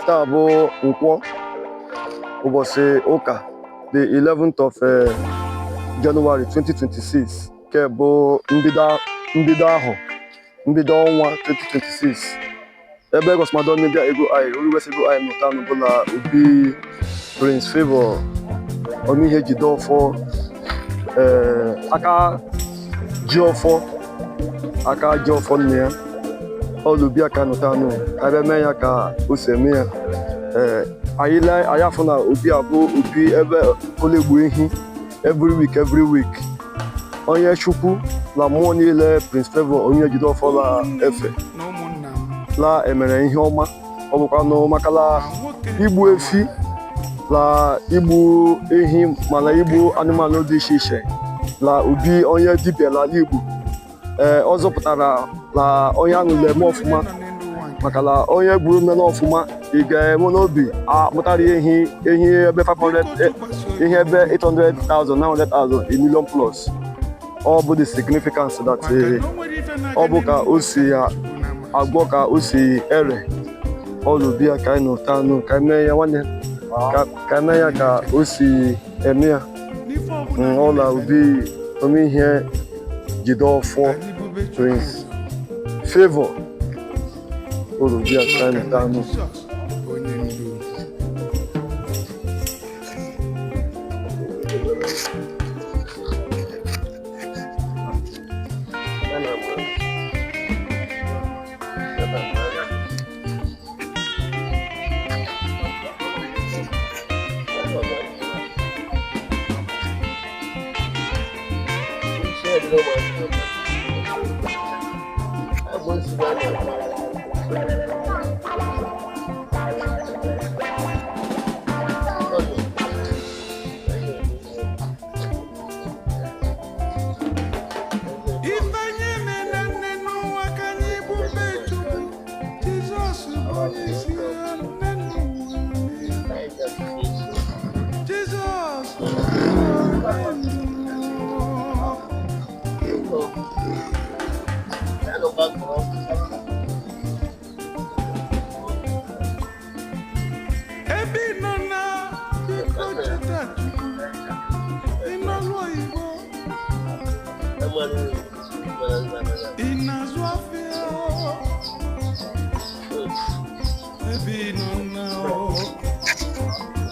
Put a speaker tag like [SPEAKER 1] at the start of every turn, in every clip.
[SPEAKER 1] Tabo Nkwo ụbọchị ụka the 11th of January 2026 ke bụ mbido ọnwa 2026 ebe GOSMADON Media Eagle-Eyed Oru West Eagle-Eyed nọta n'ụbụla Óbị Prince Favour Achulike aka ji ọfọ nne ya Olubi aka nọta nụ ebe mee ya ka o si eme ya anyị afọ na Óbị abụ Óbị ebe Ogbuehi every week onye Chukwu la mmụọ niile Prince Favour Omeihejideoffor la efe la emere ihe ọma ọ bụkwa nụ makala igbu efi la igbu ehi mana igbu anụmanụ dị iche iche la Óbị onye dibia la Igbo ọ zọpụtara la onye ahụ na-eme ọfụma maka na onye gburu mmele ọfụma ị ga-eme n'obi amụtara ehi ebe 500 ihe ebe 800,000 900,000 a million plus. Ọ bụ the significance that ọ bụ ka o si agwọ ka o si ere Olubi ka anyị nọta anụ ka mee ya nwanne ka mee ya ka o si eme ya ọla Óbị Omeihejideoffor Prince Favour Olubi ka anyị nọta anụ.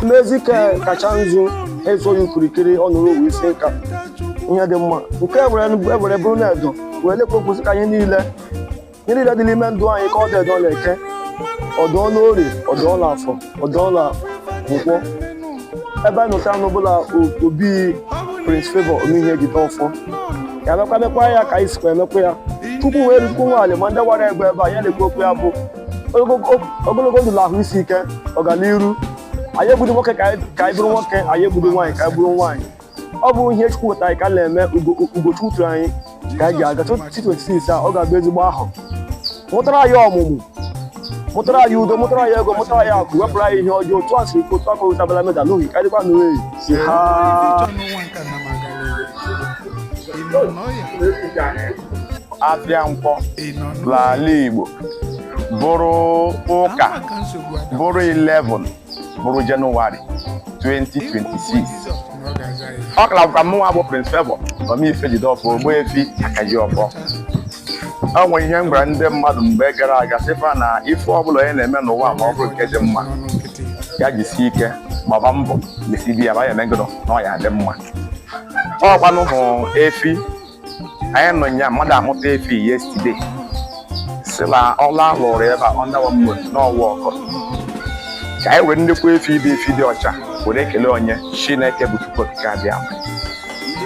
[SPEAKER 1] Mmezi kacha nzu ezoghị okirikiri ọnụrụ isi nka ihe dị mma nke ewere bụrụ na edo wee lekwa okwusi ka ihe niile dị n'ime ndụ anyị ka ọ dị edo na-eke ọdụ n'Orie ọdụ n'Afọ ọdụ na Nkwọ ebe anyị nọta n'ụbụla Óbị Prince Favour Omeihejideoffor ya mekwa ya ka anyị sikwa emekwa ya tupu wee rukwu nwaanyị ma ndị wara egbe ebe a ya na-ekwu okwu ya bụ ogologo ndụ na ahụ isi ike ọganiru. Anyị egbudu nwoke ka anyị bụrụ nwoke, anyị egbudu nwaanyị ka anyị bụrụ nwaanyị. Ọ bụ ihe Chukwu wetara anyị ka na-eme Ugochukwu tụrụ anyị ka anyị ji aga 2026 a ọ ga-abụ ezigbo ahụ mụtara anyị ọmụmụ mụtara anyị udo mụtara anyị ego mụtara anyị akụ wepụrụ anyị ihe ọjọọ otu a siri otu aka wetabala meda n'ohi ka dịkwa n'oyi si ha
[SPEAKER 2] abịa nkwọ n'ala Igbo bụrụ ụka bụrụ 11 bụrụ January 2026 ọ kara ka mụnwa bụ Prince Favour Omeihejideoffor Ogbuehi Achilike ọ nwere ihe m gwara ndị mmadụ mgbe gara aga sịfa na ife ọbụla onye na-eme n'ụwa ma ọ bụrụ nke dị mma ya jisie ike gbaba mbọ mesibi ya ba ya emegoro na ọ ya dị mma. Ọ gbanụ hụ efi anyị nọ nya mmadụ amụta efi yesterday sila ọla lụrụ ebe a under 1 month n'ọwa ọkọ ka anyị were nnekwu efi dị ọcha were ekele onye Chineke bụ Chukwu okike abịa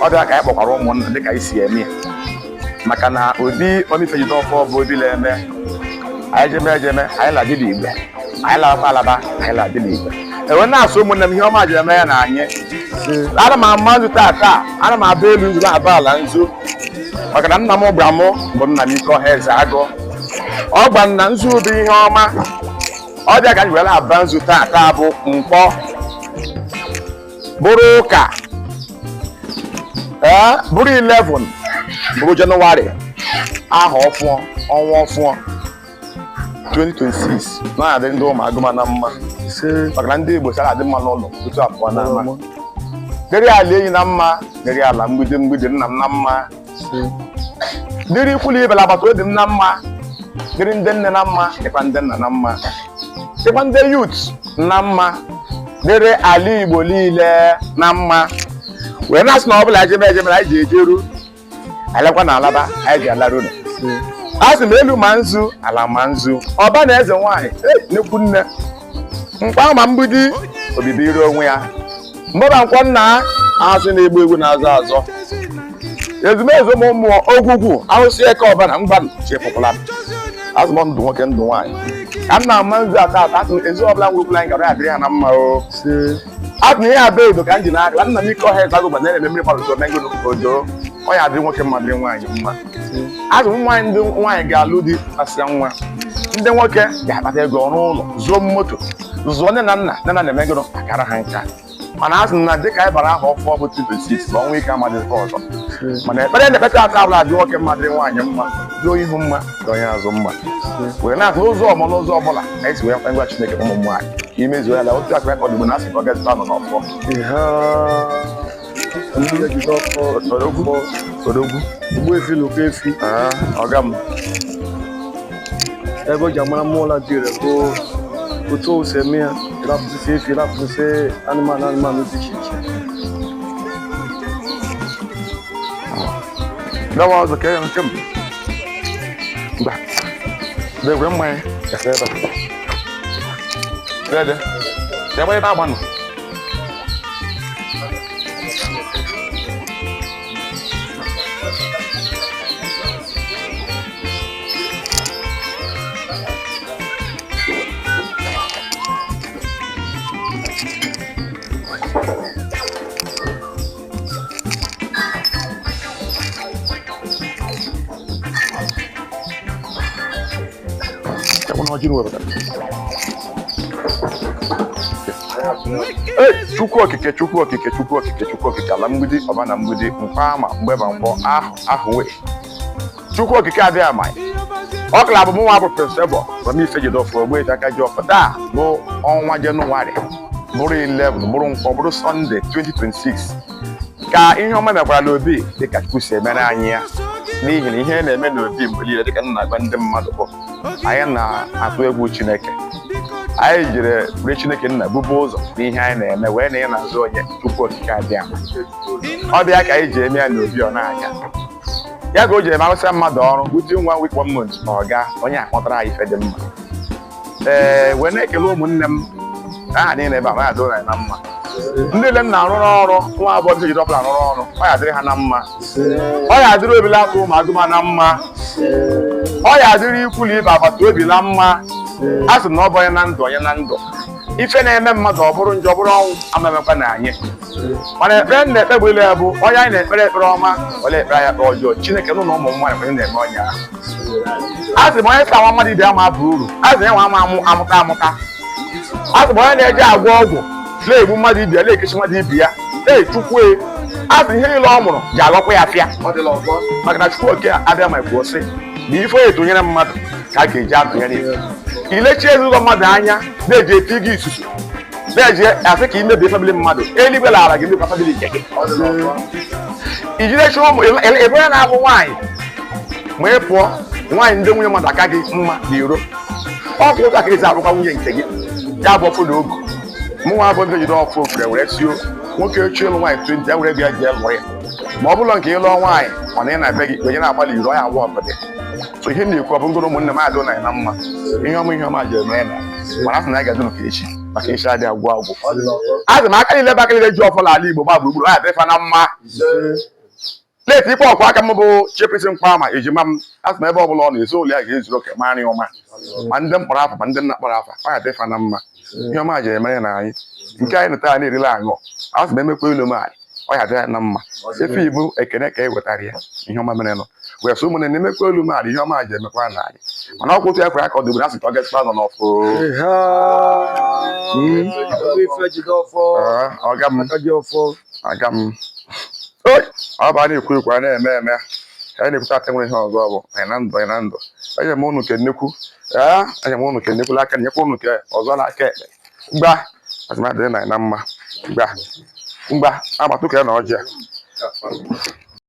[SPEAKER 2] ọ bịa ka anyị kpọkwara ụmụnna dịka anyị si eme maka na Óbị Omeihejideoffor bụ Óbị na-eme anyị jeme anyị la dịla Igbo anyị la alaba anyị la dịla Igbo enwe na-asụ ụmụnne m ihe ọma ji eme ya na anyị ana m ama nzu taa ana m aba elu nzu na-aba ala nzu maka na nna m gbara m bụ nna m ike ọha eze agụ ọ gba na nzu bụ ihe ọma ọ bịa ka anyị were aba nzu taa bụ Nkwọ bụrụ ụka bụrụ 11 bụrụ January aha ọfụọ ọnwa ọfụọ 2026 na-adị ndị ụmụagụma na mma maka na ndị Igbo sara adị mma n'ụlọ tutu apụọ n'ama dịrị ala enyi na mma dịrị ala mgbidi mgbidi nna m na mma dịrị ikwulu ibela agbata obi m na mma dịrị ndị nne na mma dịkwa ndị nna na mma dịkwa ndị youth na mma dịrị ala Igbo niile na mma wee na-asị na ọ bụla ejebe anyị ji ejeru alekwa na alaba anyị ji alarụ ụlọ a sị m elu ma nzu ala ma nzu ọba na eze nwaanyị nnekwu nne mkpa ma mgbidi obibi iri onwe ya Mgbebankwo nna asị na-egbu egwu na-azọ azọ ezumezu ụmụ mmụọ ogwugwu ahụsị eke ọba na mgbanụ chepụpụla azụ m ndụ nwoke ndụ nwaanyị ka m na-ama nzu ata asị ezi ọbụla nwere anyị gara adịrị ha na mma o atụ ihe abịa edo ka m ji na-arịa nna m ike ọha ezago gba na-eme mmiri gbarụta omego odo ọ ya adịrị nwoke mmadụ nwaanyị mma azụ ụmụ nwaanyị ndị nwaanyị ga-alụ di asịa nwa ndị nwoke ga-akpata ego ọrụ ụlọ zụọ moto zụọ nne na nna na-emegoro akara ha nka mana asị na dịka anyị bara aha ọfọ bụ 26 na ọnwa ike amadịkwa ọzọ mana ekpere na-ekpeta aka abụla dị nwoke mmadụ nwaanyị mma dị onye ihu mma dị onye azụ mma were na-atụ n'ụzọ ọbụla anyị si wee kwa ngwa Chineke ụmụ nwaanyị ka imezuo ya la otu aka ọ dịgbo na asị ka ọ ga-ezụta nọ n'ọfọ Odogwu
[SPEAKER 1] Ogbuehi lụkọ efi
[SPEAKER 2] ọga m
[SPEAKER 1] ebe o ji amara mmụọla dịrị bụ otu o si eme ya ịrapụsị efi ịrapụsị anụmanụ dị iche iche
[SPEAKER 2] dawa ọzọ ka ya nke m mba degwe mmanya gafe ebe dede ya gbanye na-agbanụ Chukwu okike ala mgbidi ọba na mgbidi Mkpama Mgbebankwo ahụ wee Chukwu okike adịghị amaghị ọkala bụ mụnwa bụ Prince Favour Achulike Omeihejideoffor taa bụ ọnwa Jenụwarị bụrụ 11 bụrụ Nkwọ bụrụ Sọnde 2026 ka ihe ọma mekwara n'obi dịka Chukwu si emere anyị ya n'ihi na ihe na-eme n'obi mgbe niile dịka nna agwa ndị mmadụ bụ anyị na-atụ egwu Chineke anyị jiri were Chineke nna bubu ụzọ n'ihe anyị na-eme wee na ị na-azụ onye Chukwu okike adịghị ama ọ bịa ka anyị ji eme ya n'obi ọ na-aga ya ka o ji eme arụsịa mmadụ ọrụ within 1 week 1 month na ọga onye akpọtara anyị ife dị mma wee na-ekele ụmụnne m aha niile ebe a ya doo na mma ndị niile m na-arụ n'ọrụ nwa abụọ Achilike na-arụ ọrụ ọ ya dịrị ha na mma ọ ya dịrị obila akụ ụmụagụma na mma ọ ya dịrị ikwulu ibe agbata obi na mma a sị na ọ bụ onye na ndụ onye na ndụ ife na-eme mmadụ ọ bụrụ njọ bụrụ ọnwụ amamekwa na anyị mana ekpere m na-ekpe bụ ile ya bụ onye anyị na-ekpere ekpere ọma ole ekpere ya ekpere ọjọọ Chineke nụ na ụmụ nwaanyị kwenye na-eme onye ahụ a sị m onye sa nwa mmadụ ibe ama bụ uru a sị nwa ama amụta a sị m onye na-eje agwọ ọgwụ na-egbu mmadụ ibe ya na-ekechi mmadụ ibe ya Chukwu a sị ihe niile ọ mụrụ ji alọkwa ya afịa maka na Chukwu oke abịa ma kwuo sị na ife onye tụnyere mmadụ ka a ga-eji atụnyere ife ilechi ezinụlọ mmadụ anya na-eji eti gị isusu na-eji asị ka imebi famili mmadụ eluigwe lara gị mekwa famili nke gị ijirechi ụmụ ebe onye na-abụ nwaanyị ma ị pụọ nwaanyị ndị nwunye mmadụ aka gị mma n'iro ọkụ ụzọ aka ezi abụkwa nwunye nke gị ya bụ ọfụ na ogu mụnwa bụ Mgbebankwo ofere were sio nwoke ochie ịlụ nwaanyị 20 ya were bịa jee lụọ ya ma ọ bụrụ nke ịlụọ nwaanyị mana ị na-abịa gị onye na-agbalị iro ya agwa ọbụdị so ihe na-ekwu ọ bụ ngoro ụmụnne m adị na mma ihe ọma ji eme na mana asị na ya ga-adị nke echi maka echi adị agwụ agwụ azị m aka niile ebe aka niile ji ọfọla ala Igbo gba gburugburu ya dịfa na mma leti ikpe ọkwa aka m bụ Chiprisi Mkpama ejima m asị na ebe ọ bụla ọ na-ezo ole ya ga-ezuru oke marị ọma ma ndị mkpọrọ afa ma ndị nna kpọrọ afa ọ ya dịfa na mma ihe ọma ji emere na anyị nke anyị nụtara na-erila aṅụ asị m emekwa elu maanyị ọ ya dịra na mma efe Igbo ekene ka e wetara ya ihe ọma mere nọ wee sị ụmụnne na-emekwa elu maanyị ihe ọma ji emekwa na anyị mana ọkwụ otu ya kwere aka ọ dịbụ asị ka ọ ga-esita nọ n'ọfụ aga m ọ bụ a na-ekwu ekwu a na-eme eme anyị na-ekwuta ata nwere ihe ọzọ bụ anyị na ndụ enye m unu ke nnekwu enye m unu ke nnekwu aka nyekwa unu ke ọzọ n'aka ekpe mgba azụmadị na mma mgba agbata ụka ya na ọjị